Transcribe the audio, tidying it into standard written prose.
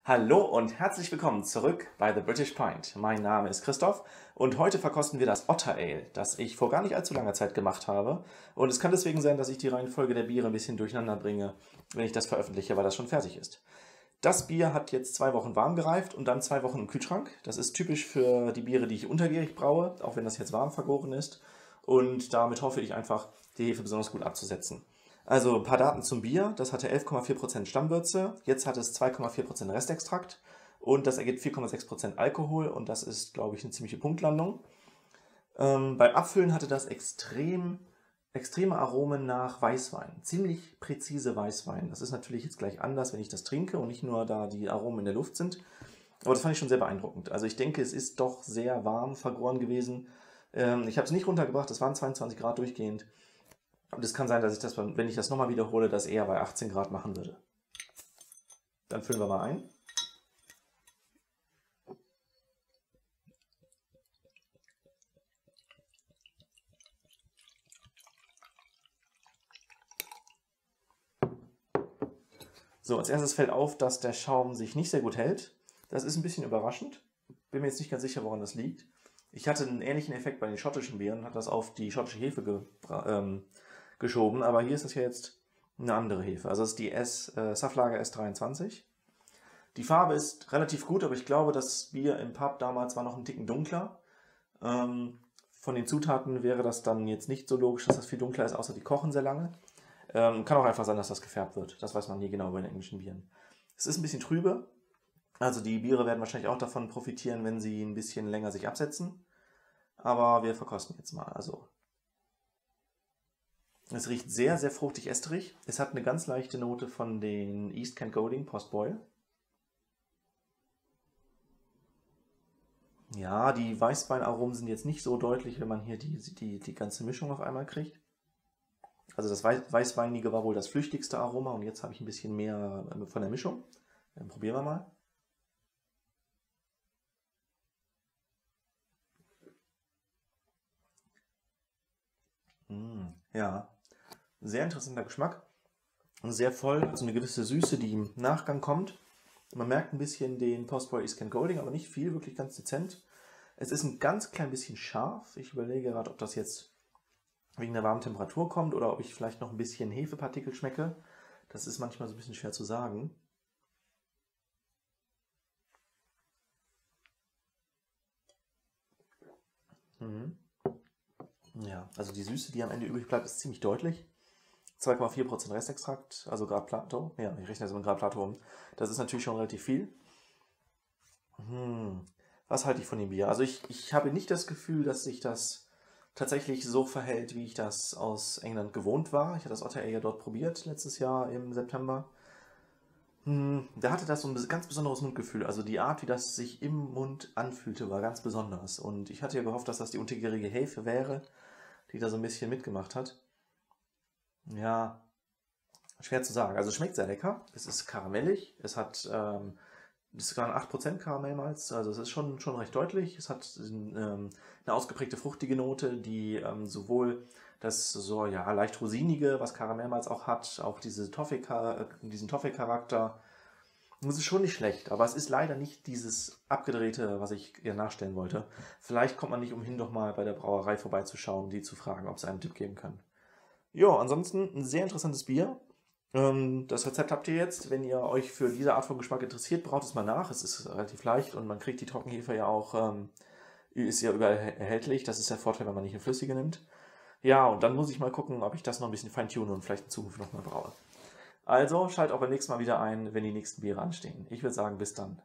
Hallo und herzlich willkommen zurück bei The British Pint. Mein Name ist Christoph und heute verkosten wir das Otter Ale, das ich vor gar nicht allzu langer Zeit gemacht habe. Und es kann deswegen sein, dass ich die Reihenfolge der Biere ein bisschen durcheinander bringe, wenn ich das veröffentliche, weil das schon fertig ist. Das Bier hat jetzt 2 Wochen warm gereift und dann 2 Wochen im Kühlschrank. Das ist typisch für die Biere, die ich untergärig braue, auch wenn das jetzt warm vergoren ist. Und damit hoffe ich einfach, die Hefe besonders gut abzusetzen. Also ein paar Daten zum Bier. Das hatte 11,4% Stammwürze, jetzt hat es 2,4% Restextrakt und das ergibt 4,6% Alkohol und das ist, glaube ich, eine ziemliche Punktlandung. Beim Abfüllen hatte das extreme Aromen nach Weißwein. Ziemlich präzise Weißwein. Das ist natürlich jetzt gleich anders, wenn ich das trinke und nicht nur da die Aromen in der Luft sind. Aber das fand ich schon sehr beeindruckend. Also ich denke, es ist doch sehr warm vergoren gewesen. Ich habe es nicht runtergebracht, es waren 22 Grad durchgehend. Und es kann sein, dass ich das, wenn ich das nochmal wiederhole, das eher bei 18 Grad machen würde. Dann füllen wir mal ein. So, als erstes fällt auf, dass der Schaum sich nicht sehr gut hält. Das ist ein bisschen überraschend. Bin mir jetzt nicht ganz sicher, woran das liegt. Ich hatte einen ähnlichen Effekt bei den schottischen Bieren und habe das auf die schottische Hefe geschoben, aber hier ist das ja jetzt eine andere Hefe. Also das ist die Saftlager S23. Die Farbe ist relativ gut, aber ich glaube, das Bier im Pub damals war noch ein Ticken dunkler. Von den Zutaten wäre das dann jetzt nicht so logisch, dass das viel dunkler ist, außer die kochen sehr lange. Kann auch einfach sein, dass das gefärbt wird. Das weiß man nie genau bei den englischen Bieren. Es ist ein bisschen trübe. Also die Biere werden wahrscheinlich auch davon profitieren, wenn sie ein bisschen länger sich absetzen. Aber wir verkosten jetzt mal. Also es riecht sehr, sehr fruchtig ästerig. Es hat eine ganz leichte Note von den East Kent Golding Post-Boil. Ja, die Weißweinaromen sind jetzt nicht so deutlich, wenn man hier die ganze Mischung auf einmal kriegt. Also das Weißweinige war wohl das flüchtigste Aroma und jetzt habe ich ein bisschen mehr von der Mischung. Dann probieren wir mal. Ja, sehr interessanter Geschmack. Sehr voll, also eine gewisse Süße, die im Nachgang kommt. Man merkt ein bisschen den Postboy East Kent Golding, aber nicht viel, wirklich ganz dezent. Es ist ein ganz klein bisschen scharf. Ich überlege gerade, ob das jetzt wegen der warmen Temperatur kommt oder ob ich vielleicht noch ein bisschen Hefepartikel schmecke. Das ist manchmal so ein bisschen schwer zu sagen. Ja, also die Süße, die am Ende übrig bleibt, ist ziemlich deutlich. 2,4% Restextrakt, also Grad Plato. Ja, ich rechne jetzt mit Grad Plato um. Das ist natürlich schon relativ viel. Was halte ich von dem Bier? Also ich habe nicht das Gefühl, dass sich das tatsächlich so verhält, wie ich das aus England gewohnt war. Ich hatte das Otter Ale ja dort probiert, letztes Jahr im September. Da hatte das so ein ganz besonderes Mundgefühl. Also die Art, wie das sich im Mund anfühlte, war ganz besonders. Und ich hatte ja gehofft, dass das die untergärige Hefe wäre, die da so ein bisschen mitgemacht hat. Ja, schwer zu sagen. Also es schmeckt sehr lecker. Es ist karamellig. Es ist sogar ein 8% Karamellmalz. Also es ist schon recht deutlich. Es hat eine ausgeprägte fruchtige Note, die sowohl das so ja, leicht rosinige, was Karamellmalz auch hat, auch diesen Toffee-Charakter. Das ist schon nicht schlecht, aber es ist leider nicht dieses Abgedrehte, was ich ihr nachstellen wollte. Vielleicht kommt man nicht umhin, doch mal bei der Brauerei vorbeizuschauen, die zu fragen, ob sie einen Tipp geben können. Ja, ansonsten ein sehr interessantes Bier. Das Rezept habt ihr jetzt. Wenn ihr euch für diese Art von Geschmack interessiert, braucht es mal nach. Es ist relativ leicht und man kriegt die Trockenhefe ja auch, ist ja überall erhältlich. Das ist der Vorteil, wenn man nicht eine flüssige nimmt. Ja, und dann muss ich mal gucken, ob ich das noch ein bisschen feintune und vielleicht in Zukunft noch mal braue. Also schaltet auch beim nächsten Mal wieder ein, wenn die nächsten Biere anstehen. Ich würde sagen, bis dann.